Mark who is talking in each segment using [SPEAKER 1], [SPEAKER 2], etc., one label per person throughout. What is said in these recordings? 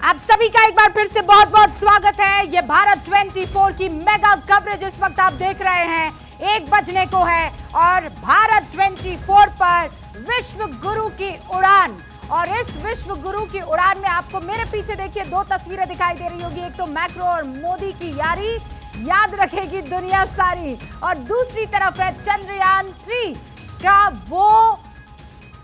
[SPEAKER 1] आप सभी का एक बार फिर से बहुत बहुत स्वागत है। ये भारत 24 की मेगा कवरेज इस वक्त आप देख रहे हैं, 1 बजने को है और भारत 24 पर विश्व गुरु की उड़ान। और इस विश्व गुरु की उड़ान में आपको मेरे पीछे देखिए 2 तस्वीरें दिखाई दे रही होगी। एक तो मैक्रो और मोदी की यारी, याद रखेगी दुनिया सारी, और दूसरी तरफ है चंद्रयान 3 का वो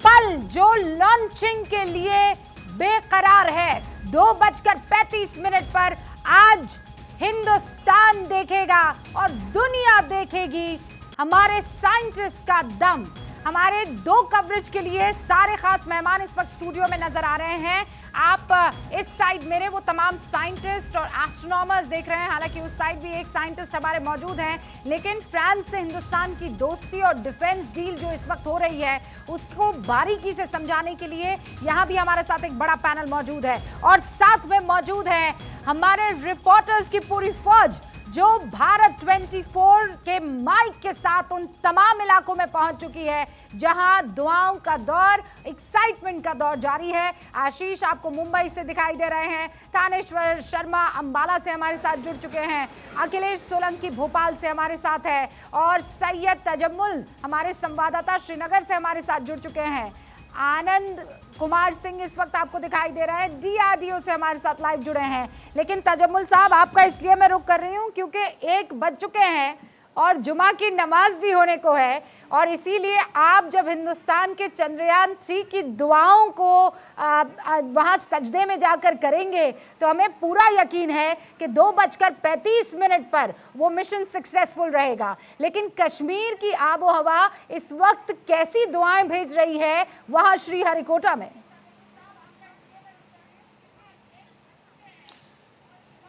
[SPEAKER 1] पल जो लॉन्चिंग के लिए बेकरार है। 2:35 पर आज हिंदुस्तान देखेगा और दुनिया देखेगी हमारे साइंटिस्ट का दम। हमारे 2 कवरेज के लिए सारे खास मेहमान इस वक्त स्टूडियो में नजर आ रहे हैं। आप इस साइड मेरे वो तमाम साइंटिस्ट और एस्ट्रोनॉमर्स देख रहे हैं, हालांकि उस साइड भी एक साइंटिस्ट हमारे मौजूद हैं, लेकिन फ्रांस से हिंदुस्तान की दोस्ती और डिफेंस डील जो इस वक्त हो रही है उसको बारीकी से समझाने के लिए यहाँ भी हमारे साथ एक बड़ा पैनल मौजूद है। और साथ में मौजूद है हमारे रिपोर्टर्स की पूरी फौज जो भारत 24 के माइक के साथ उन तमाम इलाकों में पहुंच चुकी है जहां दुआओं का दौर, एक्साइटमेंट का दौर जारी है। आशीष आपको मुंबई से दिखाई दे रहे हैं, थानेश्वर शर्मा अंबाला से हमारे साथ जुड़ चुके हैं, अखिलेश सोलंकी भोपाल से हमारे साथ है और सैयद तजम्मुल हमारे संवाददाता श्रीनगर से हमारे साथ जुड़ चुके हैं। आनंद कुमार सिंह इस वक्त आपको दिखाई दे रहा है, DRDO से हमारे साथ लाइव जुड़े हैं। लेकिन तजम्मुल साहब, आपका इसलिए मैं रुक कर रही हूं क्योंकि 1 बज चुके हैं और जुमा की नमाज भी होने को है, और इसीलिए आप जब हिंदुस्तान के चंद्रयान 3 की दुआओं को वहां सजदे में जाकर करेंगे तो हमें पूरा यकीन है कि 2:35 पर वो मिशन सक्सेसफुल रहेगा। लेकिन कश्मीर की आबो हवा इस वक्त कैसी दुआएं भेज रही है वहां श्रीहरिकोटा में?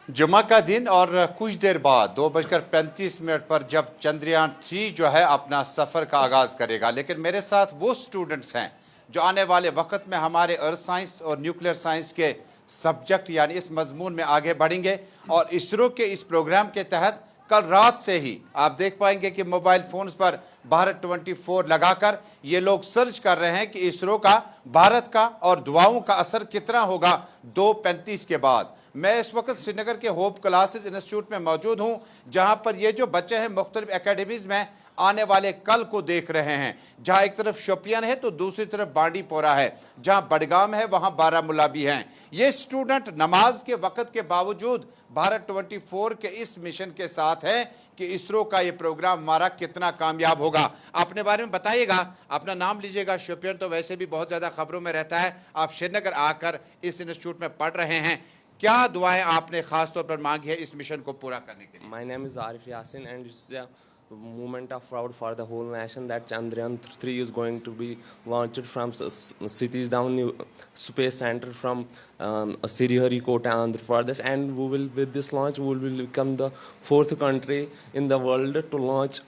[SPEAKER 2] जुमा का दिन और कुछ देर बाद 2:35 पर जब चंद्रयान 3 जो है अपना सफ़र का आगाज़ करेगा। लेकिन मेरे साथ वो स्टूडेंट्स हैं जो आने वाले वक्त में हमारे अर्थ साइंस और न्यूक्लियर साइंस के सब्जेक्ट यानी इस मजमून में आगे बढ़ेंगे। और इसरो के इस प्रोग्राम के तहत कल रात से ही आप देख पाएंगे कि मोबाइल फ़ोन्स पर भारत 24 लगाकर ये लोग सर्च कर रहे हैं कि इसरो का, भारत का और दुआओं का असर कितना होगा 2:35 के बाद। मैं इस वक्त श्रीनगर के होप क्लासेस इंस्टीट्यूट में मौजूद हूं, जहां पर ये जो बच्चे हैं मुख्तलिफ एकेडमीज़ में आने वाले कल को देख रहे हैं। जहां एक तरफ शोपियान है तो दूसरी तरफ बांडीपोरा है, जहां बडगाम है वहां बारामूला भी हैं। ये स्टूडेंट नमाज के वक्त के बावजूद भारत 24 के इस मिशन के साथ हैं कि इसरो का ये प्रोग्राम हमारा कितना कामयाब होगा। अपने बारे में बताइएगा, अपना नाम लीजिएगा। शोपियान तो वैसे भी बहुत ज़्यादा खबरों में रहता है, आप श्रीनगर आकर इस इंस्टीट्यूट में पढ़ रहे हैं। क्या दुआएं आपने खास तौर पर मांगी है इस मिशन को पूरा करने के लिए?
[SPEAKER 3] My name is Arif Yasin and it's a moment of proud for the whole nation that Chandrayaan 3 is going to be launched from Satish Dhawan Space Center from Sriharikota, Andhra Pradesh, and we will, with this launch, we will become the 4th country in the world to launch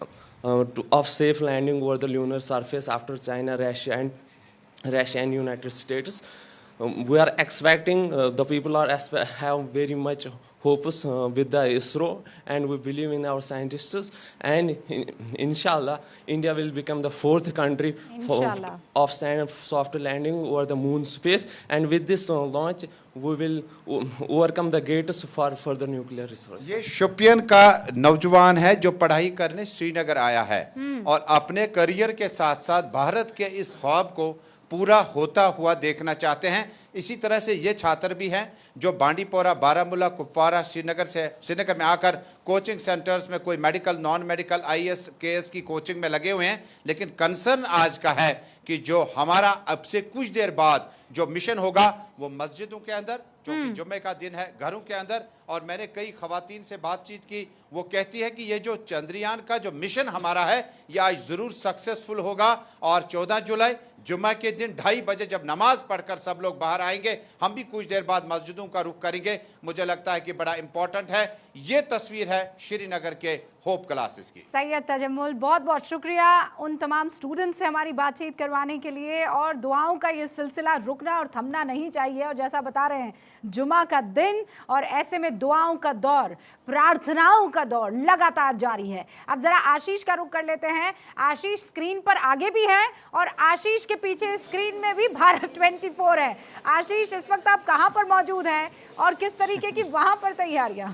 [SPEAKER 3] of safe landing over the lunar surface after China, Russia and United States. We are expecting the people have very much hopes with the ISRO, and we believe in our scientists, and inshallah India will become the 4th country of soft landing over the moon's face, and with this launch we will overcome the gates for further nuclear resources.
[SPEAKER 2] ये शोपियन का नौजवान है जो पढ़ाई करने श्रीनगर आया है और अपने करियर के साथ साथ भारत के इस ख्वाब को पूरा होता हुआ देखना चाहते हैं। इसी तरह से ये छात्र भी हैं जो बांडीपोरा, बारामूला, कुपवारा, श्रीनगर में आकर कोचिंग सेंटर्स में कोई medical, non medical, IAS, KS की कोचिंग में लगे हुए हैं। लेकिन कंसर्न आज का है कि जो हमारा अब से कुछ देर बाद जो मिशन होगा वो मस्जिदों के अंदर, क्योंकि जुम्मे का दिन है, घरों के अंदर। और मैंने कई खवातीन से बातचीत की, वो कहती है कि ये जो चंद्रयान का जो मिशन हमारा है ये आज ज़रूर सक्सेसफुल होगा। और 14 जुलाई जुम्मा के दिन 2:30 बजे जब नमाज पढ़कर सब लोग बाहर आएंगे, हम भी कुछ देर बाद मस्जिदों का रुख करेंगे। मुझे लगता है कि बड़ा इंपॉर्टेंट है। ये तस्वीर है श्रीनगर के होप क्लासेस की।
[SPEAKER 1] सैयद तजम्मुल, बहुत बहुत शुक्रिया उन तमाम स्टूडेंट्स से हमारी बातचीत करवाने के लिए। और दुआओं का ये सिलसिला रुकना और थमना नहीं चाहिए। और जैसा बता रहे हैं, जुमा का दिन और ऐसे में दुआओं का दौर, प्रार्थनाओं का दौर लगातार जारी है। अब जरा आशीष का रुख कर लेते हैं। आशीष स्क्रीन पर आगे भी है और आशीष के पीछे स्क्रीन में भी भारत 24 है। आशीष, इस वक्त आप कहाँ पर मौजूद हैं और किस तरीके की वहां पर तैयारियां?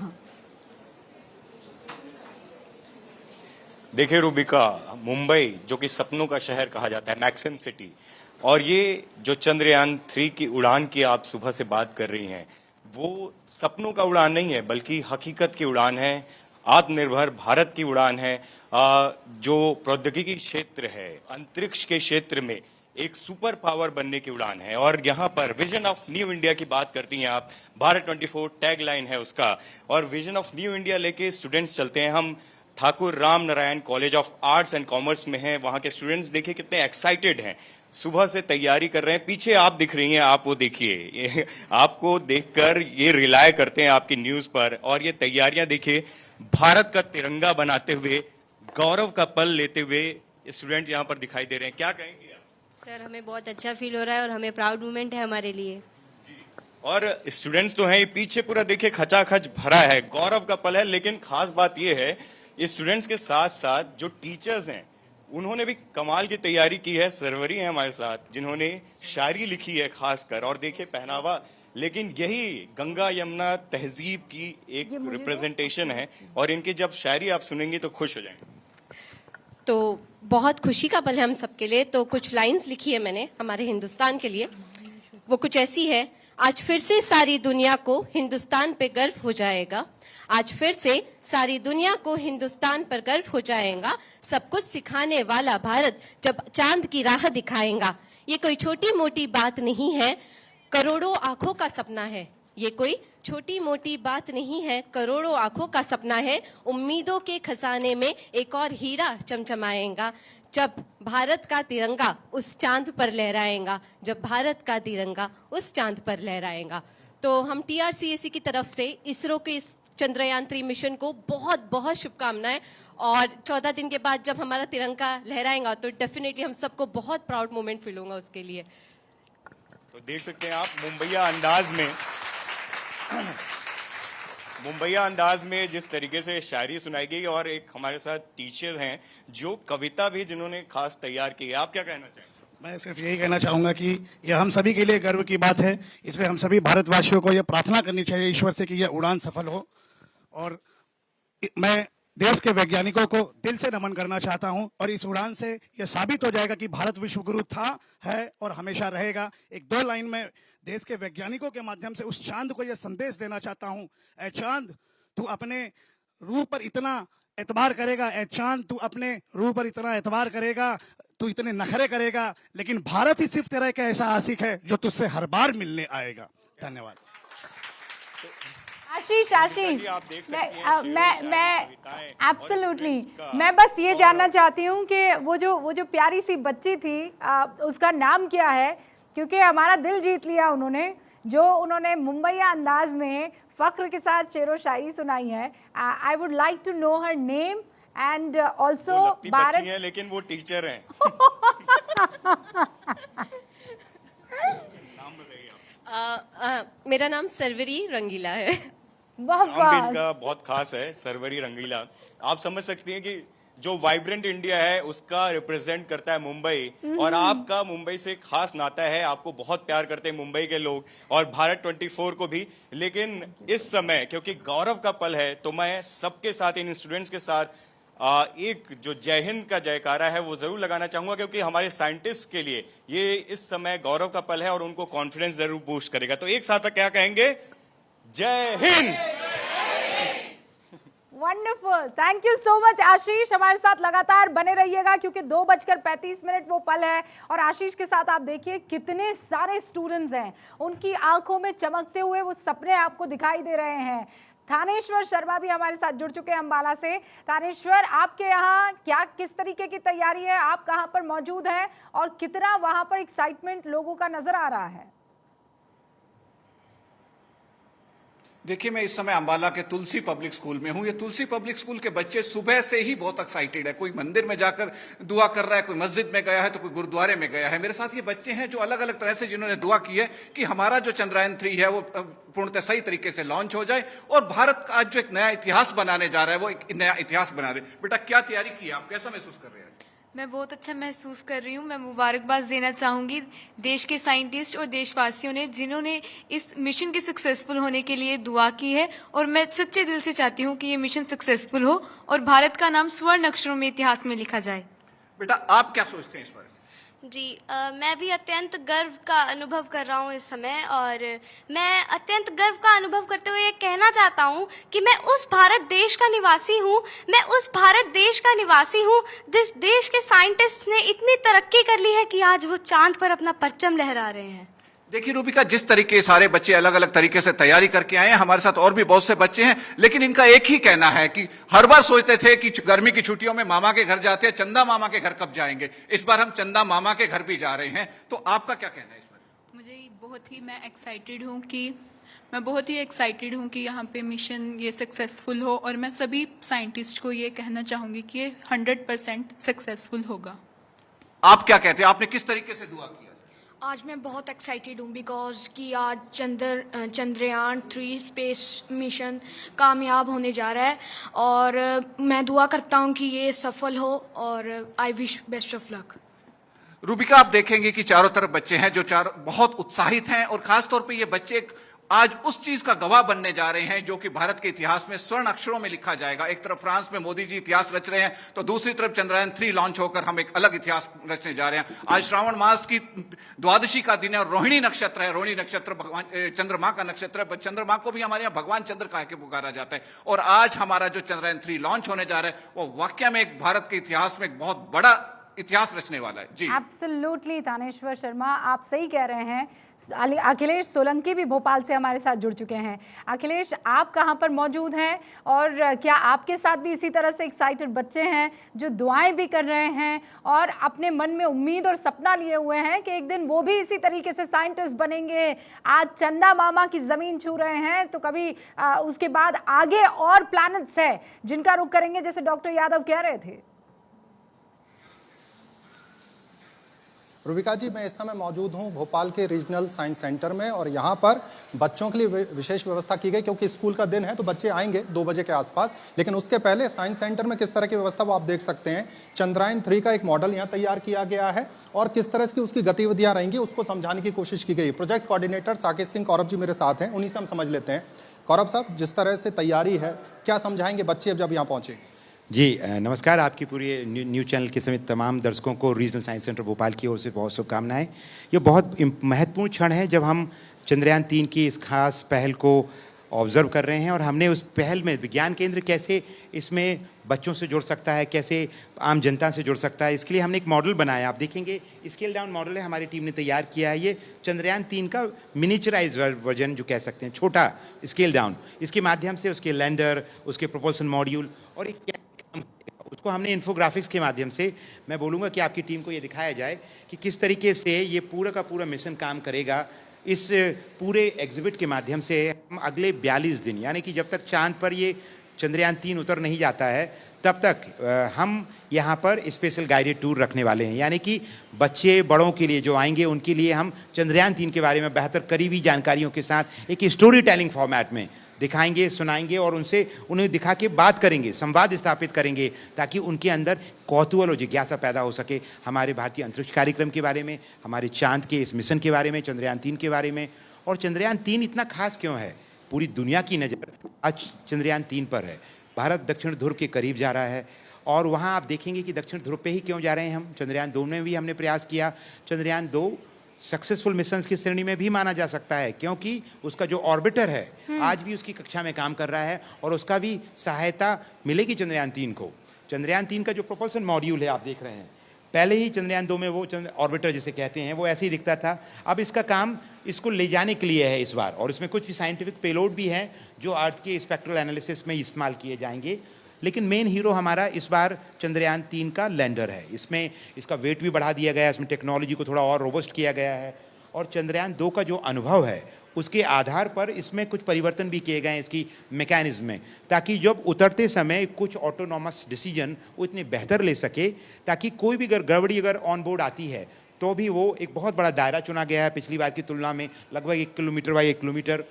[SPEAKER 4] देखिए रूबिका, मुंबई जो कि सपनों का शहर कहा जाता है, मैक्सिम सिटी, और ये जो चंद्रयान 3 की उड़ान की आप सुबह से बात कर रही हैं, वो सपनों का उड़ान नहीं है बल्कि हकीकत की उड़ान है, आत्मनिर्भर भारत की उड़ान है। जो प्रौद्योगिकी क्षेत्र है, अंतरिक्ष के क्षेत्र में एक सुपर पावर बनने की उड़ान है। और यहाँ पर विजन ऑफ न्यू इंडिया की बात करती हैं आप, भारत 24 टैग लाइन है उसका, और विजन ऑफ न्यू इंडिया लेके स्टूडेंट्स चलते हैं। हम Thakur Ram Narayan college of arts and commerce में हैं। वहाँ के स्टूडेंट्स देखिए कितने एक्साइटेड हैं, सुबह से तैयारी कर रहे हैं। पीछे आप दिख रही हैं, आप वो देखिए, आपको देखकर ये रिलाय करते हैं आपकी न्यूज़ पर। और ये तैयारियां देखिए, भारत का तिरंगा बनाते हुए, गौरव का पल लेते हुए स्टूडेंट यहाँ पर दिखाई दे रहे हैं। क्या कहेंगे आप?
[SPEAKER 5] सर, हमें बहुत अच्छा फील हो रहा है और हमें प्राउड मोमेंट है हमारे लिए।
[SPEAKER 4] और स्टूडेंट्स तो हैं, ये पीछे पूरा देखिए खचाखच भरा है, गौरव का पल है। लेकिन खास बात ये है, स्टूडेंट्स के साथ साथ जो टीचर्स हैं उन्होंने भी कमाल की तैयारी की है। सरवरी हैं हमारे साथ, जिन्होंने शायरी लिखी है खासकर, और देखिए पहनावा। लेकिन यही गंगा यमुना तहजीब की एक रिप्रेजेंटेशन है, और इनकी जब शायरी आप सुनेंगी तो खुश हो जाएंगे।
[SPEAKER 5] तो बहुत खुशी का पल है हम सबके लिए। तो कुछ लाइंस लिखी है मैंने हमारे हिंदुस्तान के लिए। वो कुछ ऐसी है: आज फिर से सारी दुनिया को हिंदुस्तान पे गर्व हो जाएगा, आज फिर से सारी दुनिया को हिंदुस्तान पर गर्व हो जाएगा, सब कुछ सिखाने वाला भारत जब चांद की राह दिखाएगा। ये कोई छोटी मोटी बात नहीं है, करोड़ों आंखों का सपना है। ये कोई छोटी मोटी बात नहीं है, करोड़ों आंखों का सपना है। उम्मीदों के खजाने में एक और हीरा चमचमाएगा, जब भारत का तिरंगा उस चांद पर लहराएगा, जब भारत का तिरंगा उस चांद पर लहराएगा। तो हम TRCAC की तरफ से इसरो के इस चंद्रयान 3 मिशन को बहुत बहुत शुभकामनाएं। और 14 दिन के बाद जब हमारा तिरंगा लहराएगा तो डेफिनेटली हम सबको बहुत प्राउड मोमेंट फील होगा उसके लिए।
[SPEAKER 4] तो देख सकते हैं आप मुंबईया अंदाज में जिस तरीके से शायरी सुनाई गई। और एक हमारे साथ टीचर हैं जो कविता भी जिन्होंने खास तैयार की है। आप क्या कहना चाहेंगे?
[SPEAKER 6] मैं सिर्फ यही कहना चाहूँगा कि यह हम सभी के लिए गर्व की बात है, इसलिए हम सभी भारतवासियों को यह प्रार्थना करनी चाहिए ईश्वर से कि यह उड़ान सफल हो। और मैं देश के वैज्ञानिकों को दिल से नमन करना चाहता हूं। और इस उड़ान से यह साबित हो जाएगा कि भारत विश्वगुरु था, है और हमेशा रहेगा। एक दो लाइन में देश के वैज्ञानिकों के माध्यम से उस चांद को यह संदेश देना चाहता हूं: ऐ चांद, तू अपने रूह पर इतना एतबार करेगा, ऐ चांद तू अपने रूह पर इतना एतबार करेगा, तू इतने नखरे करेगा, लेकिन भारत ही सिर्फ तेरा एक ऐसा आशिक है जो तुझसे हर बार मिलने आएगा। धन्यवाद।
[SPEAKER 1] आशीष,
[SPEAKER 4] आप देख सकते हैं,
[SPEAKER 1] मैं एब्सोल्युटली, मैं बस ये जानना चाहती हूँ कि वो जो प्यारी सी बच्ची थी, उसका नाम क्या है? क्योंकि हमारा दिल जीत लिया उन्होंने मुंबईया अंदाज में फख्र के साथ शेरो शायरी सुनाई है। I would like to know her name and also Bharat.
[SPEAKER 4] लेकिन वो टीचर हैं।
[SPEAKER 5] मेरा नाम सरवरी रंगीला है।
[SPEAKER 4] नाम भी इनका बहुत खास है, सरवरी रंगीला। आप समझ सकती हैं कि जो वाइब्रेंट इंडिया है उसका रिप्रेजेंट करता है मुंबई। और आपका मुंबई से खास नाता है, आपको बहुत प्यार करते हैं मुंबई के लोग और भारत 24 को भी। लेकिन इस समय क्योंकि गौरव का पल है, तो मैं सबके साथ, इन स्टूडेंट्स के साथ एक जो जय हिंद का जयकारा है वो जरूर लगाना चाहूंगा, क्योंकि हमारे साइंटिस्ट के लिए ये इस समय गौरव का पल है और उनको कॉन्फिडेंस जरूर बूस्ट करेगा। तो एक साथ क्या कहेंगे? Jai Hind.
[SPEAKER 1] Wonderful, thank you so much Ashish. हमारे साथ लगातार बने रहिएगा क्योंकि 2:35 वो पल है। और आशीष के साथ आप देखिए कितने सारे स्टूडेंट्स हैं, उनकी आंखों में चमकते हुए वो सपने आपको दिखाई दे रहे हैं। थानेश्वर शर्मा भी हमारे साथ जुड़ चुके हैं अंबाला से। थानेश्वर, आपके यहाँ क्या किस तरीके की तैयारी है? आप कहाँ पर मौजूद हैं और कितना वहाँ पर एक्साइटमेंट लोगों का नजर आ रहा है?
[SPEAKER 7] देखिए, मैं इस समय अंबाला के तुलसी पब्लिक स्कूल में हूं। ये तुलसी पब्लिक स्कूल के बच्चे सुबह से ही बहुत एक्साइटेड है। कोई मंदिर में जाकर दुआ कर रहा है, कोई मस्जिद में गया है, तो कोई गुरुद्वारे में गया है। मेरे साथ ये बच्चे हैं जो अलग अलग तरह से जिन्होंने दुआ की है कि हमारा जो चंद्रयान 3 है वो पूर्णतः सही तरीके से लॉन्च हो जाए और भारत का आज जो एक नया इतिहास बनाने जा रहा है वो एक नया इतिहास बना रहे। बेटा, क्या तैयारी की है, आप कैसा महसूस कर रहे हैं?
[SPEAKER 8] मैं बहुत अच्छा महसूस कर रही हूँ। मैं मुबारकबाद देना चाहूँगी देश के साइंटिस्ट और देशवासियों ने जिन्होंने इस मिशन के सक्सेसफुल होने के लिए दुआ की है, और मैं सच्चे दिल से चाहती हूँ कि ये मिशन सक्सेसफुल हो और भारत का नाम स्वर्ण अक्षरों में इतिहास में लिखा जाए।
[SPEAKER 7] बेटा, आप क्या सोचते हैं इस बारे में?
[SPEAKER 9] जी, मैं भी अत्यंत गर्व का अनुभव कर रहा हूँ इस समय, और मैं अत्यंत गर्व का अनुभव करते हुए ये कहना चाहता हूँ कि मैं उस भारत देश का निवासी हूँ, मैं उस भारत देश का निवासी हूँ जिस देश के साइंटिस्ट ने इतनी तरक्की कर ली है कि आज वो चांद पर अपना परचम लहरा रहे हैं।
[SPEAKER 7] देखिए रूबिका, जिस तरीके सारे बच्चे अलग अलग तरीके से तैयारी करके आए हैं, हमारे साथ और भी बहुत से बच्चे हैं, लेकिन इनका एक ही कहना है कि हर बार सोचते थे कि गर्मी की छुट्टियों में मामा के घर जाते हैं, चंदा मामा के घर कब जाएंगे। इस बार हम चंदा मामा के घर भी जा रहे हैं, तो आपका क्या कहना है इस बार?
[SPEAKER 10] मैं बहुत ही एक्साइटेड हूँ कि यहाँ पे मिशन ये सक्सेसफुल हो, और मैं सभी साइंटिस्ट को ये कहना चाहूँगी कि ये 100% सक्सेसफुल होगा।
[SPEAKER 7] आप क्या कहते हैं, आपने किस तरीके से दुआ किया?
[SPEAKER 9] आज मैं बहुत एक्साइटेड हूँ बिकॉज कि आज चंद्रयान 3 स्पेस मिशन कामयाब होने जा रहा है, और मैं दुआ करता हूँ कि ये सफल हो, और I wish best of luck.
[SPEAKER 7] Rubika, आप देखेंगे कि चारों तरफ बच्चे हैं जो बहुत उत्साहित हैं, और खासतौर पे ये बच्चे आज उस चीज का गवाह बनने जा रहे हैं जो कि भारत के इतिहास में स्वर्ण अक्षरों में लिखा जाएगा। एक तरफ फ्रांस में मोदी जी इतिहास रच रहे हैं, तो दूसरी तरफ चंद्रयान 3 लॉन्च होकर हम एक अलग इतिहास रचने जा रहे हैं। आज श्रावण मास की द्वादशी का दिन है और रोहिणी नक्षत्र है। रोहिणी नक्षत्र भगवान चंद्रमा का नक्षत्र है। चंद्रमा को भी हमारे यहाँ भगवान चंद्र कह के पुकारा जाता है, और आज हमारा जो चंद्रयान 3 लॉन्च होने जा रहा है वो वाकई में एक भारत के इतिहास में एक बहुत बड़ा इतिहास रचने वाला है। जी
[SPEAKER 1] एब्सोल्युटली तानेश्वर शर्मा, आप सही कह रहे हैं। अखिलेश सोलंकी भी भोपाल से हमारे साथ जुड़ चुके हैं। अखिलेश, आप कहाँ पर मौजूद हैं, और क्या आपके साथ भी इसी तरह से एक्साइटेड बच्चे हैं जो दुआएं भी कर रहे हैं और अपने मन में उम्मीद और सपना लिए हुए हैं कि एक दिन वो भी इसी तरीके से साइंटिस्ट बनेंगे? आज चंदा मामा की ज़मीन छू रहे हैं, तो कभी उसके बाद आगे और प्लैनेट्स है जिनका रुख करेंगे, जैसे डॉक्टर यादव कह रहे थे।
[SPEAKER 11] रूबिका जी, मैं इस समय मौजूद हूं भोपाल के रीजनल साइंस सेंटर में, और यहां पर बच्चों के लिए विशेष व्यवस्था की गई क्योंकि स्कूल का दिन है, तो बच्चे आएंगे 2 बजे के आसपास। लेकिन उसके पहले साइंस सेंटर में किस तरह की व्यवस्था वो आप देख सकते हैं। चंद्रयान 3 का एक मॉडल यहाँ तैयार किया गया है, और किस तरह की उसकी गतिविधियाँ रहेंगी उसको समझाने की कोशिश की गई। प्रोजेक्ट कोऑर्डिनेटर साकेत सिंह कौरव जी मेरे साथ हैं, उन्हीं से हम समझ लेते हैं। कौरव साहब, जिस तरह से तैयारी है, क्या समझाएंगे बच्चे अब जब यहाँ पहुँचे?
[SPEAKER 12] जी नमस्कार, आपकी पूरी न्यू चैनल के समेत तमाम दर्शकों को रीजनल साइंस सेंटर भोपाल की ओर से बहुत शुभकामनाएं। ये बहुत महत्वपूर्ण क्षण है जब हम चंद्रयान 3 की इस खास पहल को ऑब्जर्व कर रहे हैं, और हमने उस पहल में विज्ञान केंद्र कैसे इसमें बच्चों से जुड़ सकता है, कैसे आम जनता से जुड़ सकता है, इसके लिए हमने एक मॉडल बनाया। आप देखेंगे स्केल डाउन मॉडल है, हमारी टीम ने तैयार किया है। ये चंद्रयान 3 का मिनिचराइज वर्जन जो कह सकते हैं, छोटा स्केल डाउन। इसके माध्यम से उसके लैंडर, उसके प्रोपल्सन मॉड्यूल और एक उसको हमने इन्फोग्राफिक्स के माध्यम से, मैं बोलूँगा कि आपकी टीम को ये दिखाया जाए कि किस तरीके से ये पूरा का पूरा मिशन काम करेगा। इस पूरे एग्जिबिट के माध्यम से हम अगले 42 दिन, यानी कि जब तक चांद पर ये चंद्रयान 3 उतर नहीं जाता है, तब तक हम यहाँ पर स्पेशल गाइडेड टूर रखने वाले हैं। यानी कि बच्चे बड़ों के लिए जो आएंगे उनके लिए हम चंद्रयान 3 के बारे में बेहतर करीबी जानकारियों के साथ एक स्टोरी टेलिंग फॉर्मेट में दिखाएंगे, सुनाएंगे, और उन्हें दिखा के बात करेंगे, संवाद स्थापित करेंगे, ताकि उनके अंदर कौतूहल और जिज्ञासा पैदा हो सके हमारे भारतीय अंतरिक्ष कार्यक्रम के बारे में, हमारे चांद के इस मिशन के बारे में, चंद्रयान 3 के बारे में। और चंद्रयान 3 इतना खास क्यों है? पूरी दुनिया की नज़र आज चंद्रयान 3 पर है। भारत दक्षिण ध्रुव के करीब जा रहा है, और वहाँ आप देखेंगे कि दक्षिण ध्रुव पे ही क्यों जा रहे हैं हम। चंद्रयान 2 में भी हमने प्रयास किया। चंद्रयान 2 सक्सेसफुल मिशंस की श्रेणी में भी माना जा सकता है, क्योंकि उसका जो ऑर्बिटर है आज भी उसकी कक्षा में काम कर रहा है, और उसका भी सहायता मिलेगी चंद्रयान 3 को। चंद्रयान 3 का जो प्रोपल्सन मॉड्यूल है आप देख रहे हैं, पहले ही चंद्रयान 2 में वो ऑर्बिटर जिसे कहते हैं वो ऐसे ही दिखता था। अब इसका काम इसको ले जाने के लिए है इस बार, और इसमें कुछ साइंटिफिक पेलोड भी हैं जो अर्थ के स्पेक्ट्रल एनालिसिस में इस्तेमाल किए जाएंगे। लेकिन मेन हीरो हमारा इस बार चंद्रयान 3 का लैंडर है। इसमें इसका वेट भी बढ़ा दिया गया है, इसमें टेक्नोलॉजी को थोड़ा और रोबस्ट किया गया है, और चंद्रयान 2 का जो अनुभव है उसके आधार पर इसमें कुछ परिवर्तन भी किए गए हैं इसकी मैकेनिज्म में, ताकि जब उतरते समय कुछ ऑटोनॉमस डिसीजन वो इतने बेहतर ले सके ताकि कोई भी गड़बड़ी अगर ऑन बोर्ड आती है तो भी वो एक बहुत बड़ा दायरा चुना गया है पिछली बार की तुलना में, लगभग 1 किलोमीटर बाई 1 किलोमीटर।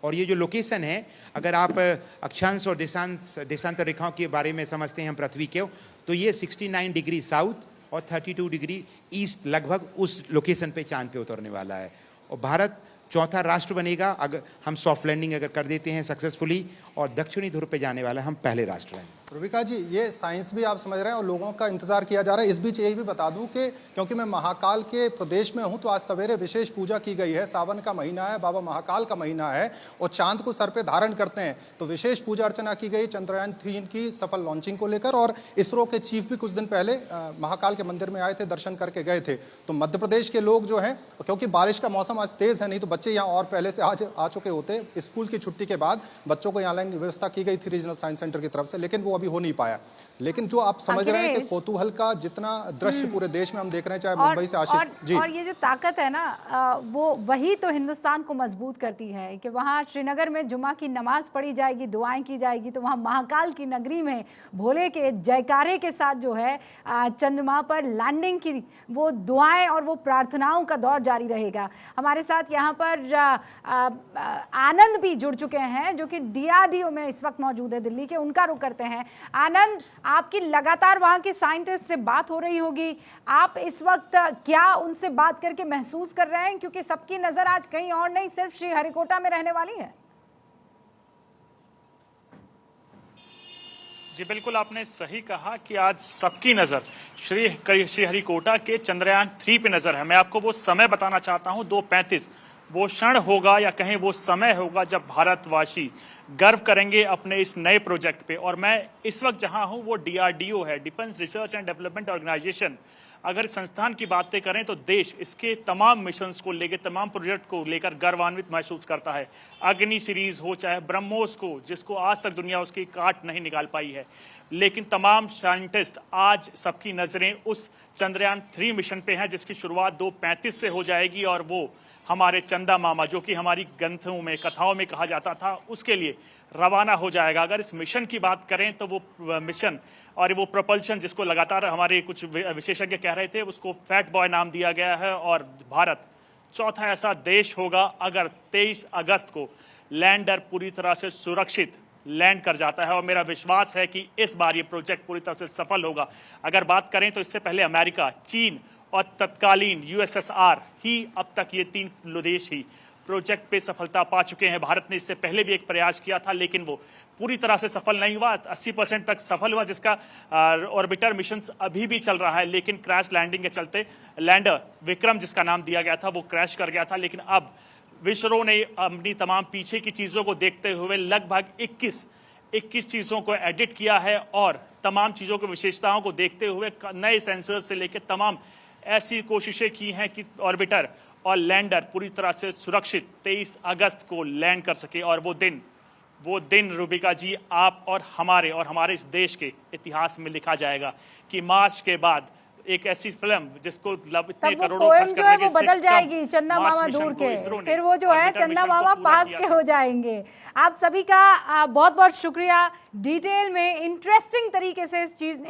[SPEAKER 12] और ये जो लोकेशन है, अगर आप अक्षांश और देशांतर रेखाओं के बारे में समझते हैं हम पृथ्वी के, तो ये 69 डिग्री साउथ और 32 डिग्री ईस्ट लगभग उस लोकेशन पे चांद पे उतरने वाला है। और भारत चौथा राष्ट्र बनेगा अगर हम सॉफ्ट लैंडिंग अगर कर देते हैं सक्सेसफुली, और दक्षिणी ध्रुव पे जाने वाला हम पहले राष्ट्र हैं।
[SPEAKER 11] रुबिका जी, ये साइंस भी आप समझ रहे हैं और लोगों का इंतजार किया जा रहा है। इस बीच यही भी बता दूं कि क्योंकि मैं महाकाल के प्रदेश में हूं, तो आज सवेरे विशेष पूजा की गई है। सावन का महीना है, बाबा महाकाल का महीना है और चांद को सर पे धारण करते हैं, तो विशेष पूजा अर्चना की गई चंद्रयान 3 की सफल लॉन्चिंग को लेकर। और इसरो के चीफ भी कुछ दिन पहले महाकाल के मंदिर में आए थे, दर्शन करके गए थे। तो मध्य प्रदेश के लोग जो हैं, क्योंकि बारिश का मौसम आज तेज है, नहीं तो बच्चे यहाँ और पहले से आज आ चुके होते। स्कूल की छुट्टी के बाद बच्चों को यहाँ लाइन व्यवस्था की गई थी रीजनल साइंस सेंटर की तरफ से, लेकिन वो अभी हो नहीं पाया। लेकिन जो आप समझ रहे हैं कि कौतूहल का जितना दृश्य पूरे देश में हम देख रहे हैं, चाहे मुंबई से आशीष जी,
[SPEAKER 1] और ये जो ताकत है ना, वो वही तो हिंदुस्तान को मजबूत करती है कि वहाँ श्रीनगर में जुमा की नमाज पढ़ी जाएगी, दुआएं की जाएगी, तो वहाँ महाकाल की नगरी में भोले के जयकारे के साथ जो है चंद्रमा पर लैंडिंग की वो दुआएं और वो प्रार्थनाओं का दौर जारी रहेगा। हमारे साथ यहाँ पर आनंद भी जुड़ चुके हैं जो कि DRDO में इस वक्त मौजूद है दिल्ली के, उनका रुख करते हैं। आनंद, आपकी लगातार वहाँ के साइंटिस्ट से बात हो रही होगी, आप इस वक्त क्या उनसे बात करके महसूस कर रहे हैं, क्योंकि सबकी नज़र आज कहीं और नहीं सिर्फ श्रीहरिकोटा में रहने वाली है?
[SPEAKER 13] जी बिल्कुल, आपने सही कहा कि आज सबकी नज़र श्रीहरिकोटा के चंद्रयान 3 पे नज़र है। मैं आपको वो समय बताना चाहता हूँ, 2:35 वो क्षण होगा या कहें वो समय होगा जब भारतवासी गर्व करेंगे अपने इस नए प्रोजेक्ट पे। और मैं इस वक्त जहां हूं वो DRDO है, defence research and development organisation. अगर संस्थान की बातें करें तो देश इसके तमाम मिशंस को लेकर, तमाम प्रोजेक्ट को लेकर गर्वान्वित महसूस करता है। अग्नि सीरीज हो चाहे ब्रह्मोस को, जिसको आज तक दुनिया उसकी काट नहीं निकाल पाई है, लेकिन तमाम साइंटिस्ट आज सबकी नज़रें उस चंद्रयान 3 मिशन पे हैं जिसकी शुरुआत 2:35 से हो जाएगी और वो हमारे चंदा मामा, जो कि हमारी ग्रंथों में, कथाओं में कहा जाता था, उसके लिए रवाना हो जाएगा। अगर इस मिशन की बात करें तो वो मिशन और वो प्रोपल्शन जिसको लगातार हमारे कुछ विशेषज्ञ कह रहे थे, उसको फैट बॉय नाम दिया गया है। और भारत चौथा ऐसा देश होगा अगर 23 अगस्त को लैंडर पूरी तरह से सुरक्षित लैंड कर जाता है। और मेरा विश्वास है कि इस बार ये प्रोजेक्ट पूरी तरह से सफल होगा। अगर बात करें तो इससे पहले अमेरिका, चीन और तत्कालीन USSR ही अब तक ये 3 देश ही प्रोजेक्ट पे सफलता पा चुके हैं। भारत ने इससे पहले भी एक प्रयास किया था, लेकिन वो पूरी तरह से सफल नहीं हुआ। 80% तक सफल हुआ, जिसका ऑर्बिटर मिशन अभी भी चल रहा है, लेकिन क्रैश लैंडिंग के चलते लैंडर विक्रम, जिसका नाम दिया गया था, वो क्रैश कर गया था। लेकिन अब इसरो ने अपनी तमाम पीछे की चीज़ों को देखते हुए लगभग 21 चीज़ों को एडिट किया है और तमाम चीज़ों की विशेषताओं को देखते हुए नए सेंसर से लेकर तमाम ऐसी कोशिशें की हैं कि ऑर्बिटर और लैंडर पूरी तरह से सुरक्षित 23 अगस्त को लैंड कर सके। और वो दिन रुबिका जी, आप और हमारे इस देश के इतिहास में लिखा जाएगा कि मार्च के बाद एक ऐसी फिल्म जिसको इतने करोड़ों खर्च करने के,
[SPEAKER 1] वो बदल जाएगी, चंदा मामा दूर के, फिर वो जो है चंदा मामा पास के हो जाएंगे। आप सभी का बहुत बहुत शुक्रिया, डिटेल में इंटरेस्टिंग तरीके से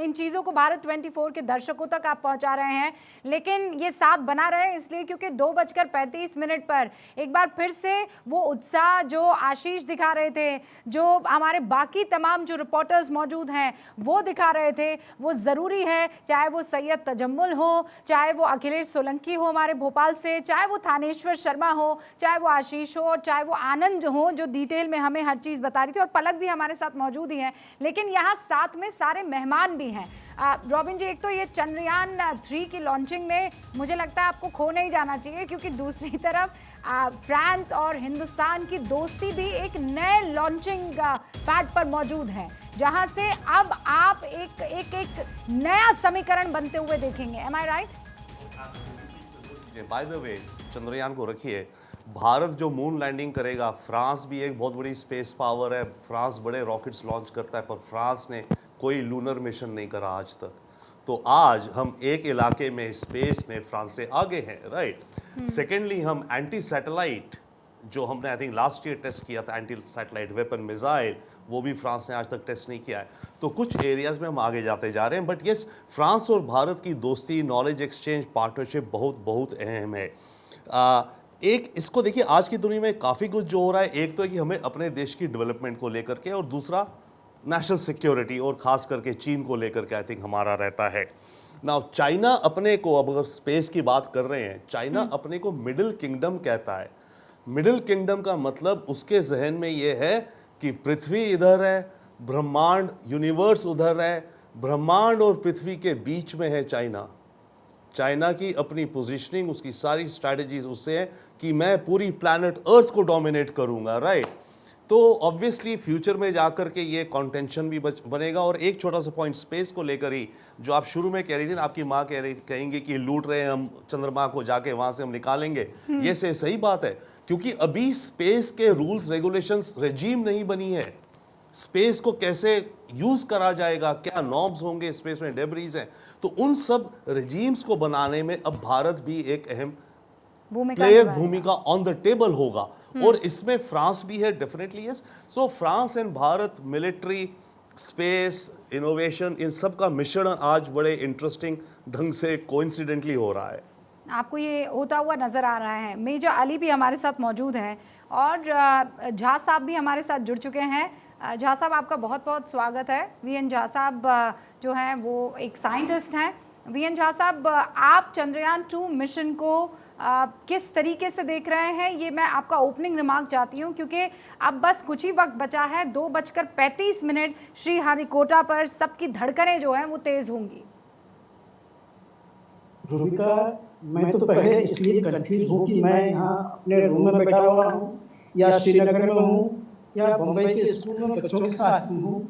[SPEAKER 1] इन चीज़ों को भारत 24 के दर्शकों तक आप पहुंचा रहे हैं। लेकिन ये साथ बना रहे इसलिए क्योंकि 2:35 पर एक बार फिर से वो उत्साह जो आशीष दिखा रहे थे, जो हमारे बाकी तमाम जो रिपोर्टर्स मौजूद हैं वो दिखा रहे थे, वो ज़रूरी है। चाहे वो सैयद तजम्मुल हो, चाहे वो अखिलेश सोलंकी हो हमारे भोपाल से, चाहे वो थानेश्वर शर्मा हो, चाहे वो आशीष हो, चाहे वो आनंद हो जो डिटेल में हमें हर चीज़ बता रही थी, और पलक भी हमारे साथ मौजूद ही हैं। लेकिन यहाँ साथ में सारे मेहमान भी हैं। रॉबिन जी, एक तो ये चंद्रयान 3 की लॉन्चिंग में मुझे लगता है आपको खो नहीं जाना चाहिए, क्योंकि दूसरी तरफ फ्रांस और हिंदुस्तान की दोस्ती भी एक नए लॉन्चिंग पैड पर मौजूद है, जहां से अब आप एक नया समीकरण बनते हुए देखेंगे। Am I right?
[SPEAKER 14] By the way, Chandrayaan को रखिए, भारत जो मून लैंडिंग करेगा, फ्रांस भी एक बहुत बड़ी स्पेस पावर है, फ्रांस बड़े रॉकेट्स लॉन्च करता है, पर फ्रांस ने कोई लूनर मिशन नहीं करा आज तक। तो आज हम एक इलाके में, स्पेस में फ्रांस से आगे हैं, राइट। सेकेंडली हम एंटी सैटेलाइट जो हमने I think last year test किया था, एंटी सैटेलाइट वेपन मिसाइल, वो भी फ्रांस ने आज तक टेस्ट नहीं किया है। तो कुछ एरियाज में हम आगे जाते जा रहे हैं। बट यस, फ्रांस और भारत की दोस्ती, नॉलेज एक्सचेंज, पार्टनरशिप बहुत बहुत अहम है। एक इसको देखिए, आज की दुनिया में काफ़ी कुछ जो हो रहा है, एक तो है कि हमें अपने देश की डेवलपमेंट को लेकर के, और दूसरा नेशनल सिक्योरिटी और ख़ास करके चीन को लेकर के आई थिंक हमारा रहता है। नाउ चाइना अपने को, अब अगर स्पेस की बात कर रहे हैं, चाइना अपने को मिडिल किंगडम कहता है। मिडिल किंगडम का मतलब उसके जहन में ये है कि पृथ्वी इधर है, ब्रह्मांड यूनिवर्स उधर है, ब्रह्मांड और पृथ्वी के बीच में है चाइना। चाइना की अपनी पोजीशनिंग, उसकी सारी स्ट्रैटेजीज उससे है कि मैं पूरी प्लैनेट अर्थ को डोमिनेट करूंगा, राइट। तो ऑब्वियसली फ्यूचर में जाकर के ये कॉन्टेंशन भी बनेगा। और एक छोटा सा पॉइंट स्पेस को लेकर ही, जो आप शुरू में कह रही थी ना, आपकी माँ कहेंगे कि लूट रहे हैं हम चंद्रमा को, जाके वहाँ से हम निकालेंगे, ये सही बात है, क्योंकि अभी स्पेस के रूल्स रेगुलेशंस रेजीम नहीं बनी है। स्पेस को कैसे यूज़ करा जाएगा, क्या नॉर्म्स होंगे, स्पेस में डेब्रीज हैं, तो उन सब रेजीम्स को बनाने में अब भारत भी एक अहम भूमिका ऑन द टेबल होगा। और इसमें फ्रांस भी है, definitely yes. So France and Bharat, military, space, innovation, इन सब का मिश्रण आज बड़े इंटरेस्टिंग ढंग से कोइंसिडेंटली हो रहा है।
[SPEAKER 1] आपको ये होता हुआ नज़र आ रहा है। मेजर अली भी हमारे साथ मौजूद हैं और झा साहब भी हमारे साथ जुड़ चुके हैं। झा साहब, आपका बहुत बहुत स्वागत है। वीएन झा साहब जो हैं वो एक साइंटिस्ट हैं। वीएन झा साहब, आप चंद्रयान 2 मिशन को किस तरीके से देख रहे हैं, ये मैं आपका ओपनिंग रिमार्क चाहती हूँ, क्योंकि अब बस कुछ ही वक्त बचा है। 2:35 श्रीहरिकोटा पर सबकी धड़कनें जो हैं वो तेज़ होंगी।
[SPEAKER 15] रूबिका, मैं तो पहले इसलिए कंफ्यूज हूँ कि मैं यहाँ अपने रूम में बैठा हुआ हूँ, या श्रीनगर में हूँ, या बम्बई के स्कूल में बच्चों के साथ हूँ,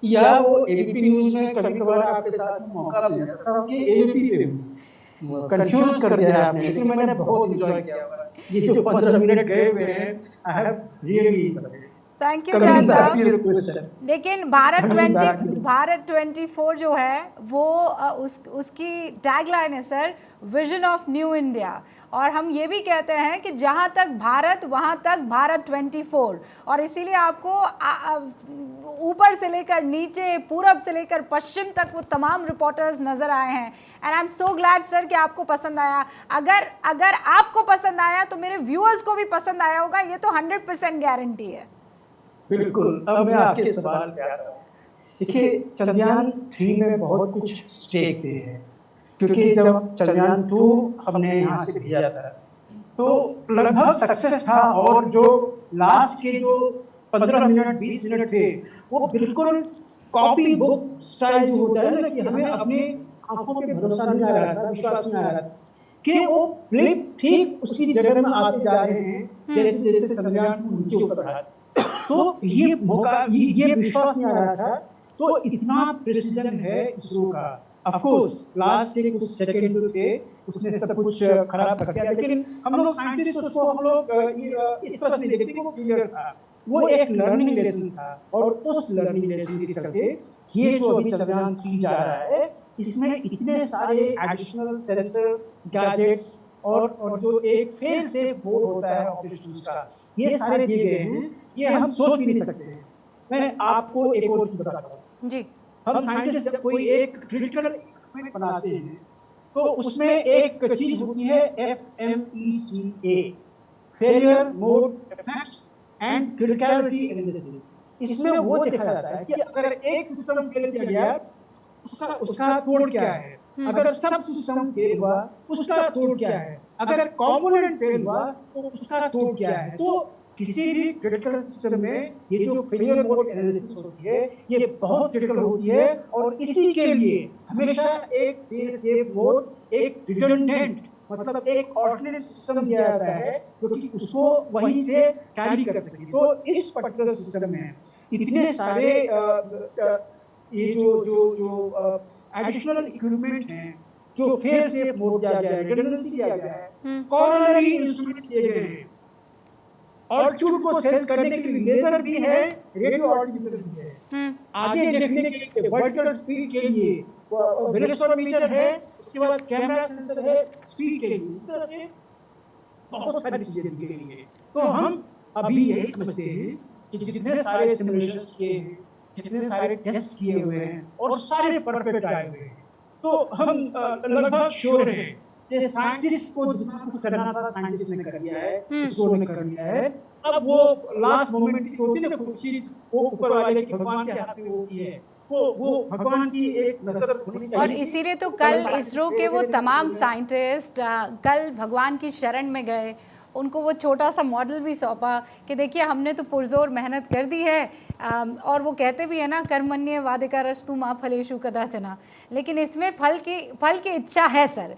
[SPEAKER 15] या वो एबीपी न्यूज़ में कभी कभार आपके साथ मौका मिल जाता है कि एबीपी पे हूँ। कंफ्यूज कर दिया है आपने, लेकिन मैंने बहुत एंजॉय किया। ये जो 15 मिनट गए हुए हैं, I have really
[SPEAKER 1] thank you Jha साहब। लेकिन भारत 24 जो है वो उसकी टैगलाइन है sir, vision of new India. और हम ये भी कहते हैं कि जहाँ तक भारत वहाँ तक भारत 24। और इसीलिए आपको ऊपर से लेकर नीचे, पूरब से लेकर पश्चिम तक वो तमाम रिपोर्टर्स नज़र आए हैं। And I am so glad sir कि आपको पसंद आया। अगर आपको पसंद आया तो मेरे व्यूअर्स को भी पसंद आया होगा, ये तो 100% गारंटी है।
[SPEAKER 15] बिल्कुल। अब मैं आपके सवाल पे आता हूँ। देखिए, चंद्रयान 3 में बहुत कुछ स्टेक थे हैं, क्योंकि जब चंद्रयान 2 हमने यहाँ से भेजा था तो लगभग सक्सेस था, और जो लास्ट के जो 15 मिनट 20 मिनट थे वो बिल्कुल कॉपी बुक स्टाइल जो होता है ना, कि हमें अपनी आंखों पे भरोसा नहीं आ रहा था, विश्वास नहीं आ रहा था कि वो फ्लिप ठीक उसी जगह में आते जा रहे हैं जैसे जैसे चंद्रयान नीचे उतर रहा था। तो ये मौका, ये विश्वास नहीं आ रहा था। तो इतना प्रिसीजन है इसरो का। ऑफ कोर्स लास्ट के कुछ सेकंड जो थे उसने सब कुछ खराब कर दिया, लेकिन हम लोग साइंटिस्ट उसको हम लोग इस तरह से देखते वो क्लियर था, वो एक लर्निंग लेसन था। और उस लर्निंग लेसन के चलते ये जो अभी चंद्रयान 3 जा रहा है, इसमें इतने सारे एडिशनल सेंसर्स, गैजेट्स और जो एक फेल सेफ मोड होता है ऑपरेशंस का, ये सारे दिए गए हैं। ये हम सोच भी नहीं सकते हैं। मैं आपको एक और चीज बताता हूँ जी। हम साइंटिस्ट जब कोई एक क्रिटिकल इक्विपमेंट बनाते हैं तो उसमें एक चीज होती है FMECA, failure mode effects and criticality analysis. इसमें वो देखा जाता है कि अगर एक सिस्टम फेल किया गया उसका तोड़ क्या है, अगर सब सिस्टम फेल हुआ उसका तोड़ क्या है, अगर कंपोनेंट फेल हुआ तो उसका तोड़ क्या है। तो किसी भी क्रिटिकल सिस्टम में ये जो फेलियर मोड एनालिसिस होती है ये बहुत क्रिटिकल होती है, और इसी के लिए हमेशा एक फेल सेफ मोड, एक रिडंडेंट मतलब एक ऑल्टरनेट सिस्टम दिया जाता है जो कि उसको वहीं से कैरी कर सके। तो इस पर्टिकुलर सिस्टम में इतने सारे ये जो एडिशनल इक्विपमेंट हैं, जो फेल सेफ मोड दिया गया है, रिडंडेंसी दिया गया है, कॉर्नरी इंस्ट्रूमेंट दिए गए हैं, ऑल्टीट्यूड को सेंस करने के लिए लेजर भी है, रेडियो ऑल्टीट्यूड भी है, आगे देखने के लिए वर्टिकल स्पीड के लिए वेलोसिमीटर है, उसके बाद कैमरा सेंसर है स्पीड के लिए। बहुत सारी चीजें दी गई है। तो हम अभी यही समझते हैं कि जितने सारे सिमुलेशंस किए हैं, जितने सारे टेस्ट किए हुए हैं और सारे परफेक्ट आए हुए हैं, तो हम लगभग श्योर हैं कि साइंटिस्ट को जितना कुछ करना था साइंटिस्ट ने कर दिया है, इसरो ने कर दिया है। अब वो लास्ट मोमेंट की होती है ना कुछ चीज, वो ऊपर वाले की भगवान के हाथ में होती है, वो भगवान की एक नजर होनी चाहिए।
[SPEAKER 1] और इसीलिए तो कल इसरो के वो तमाम साइंटिस्ट कल भगवान की शरण में गए, उनको वो छोटा सा मॉडल भी सौंपा कि देखिए हमने तो पुरजोर मेहनत कर दी है। और वो कहते भी है ना, कर्मण्य वाधिकारस्तु मा फलेषु कदाचन, लेकिन इसमें फल की इच्छा है सर।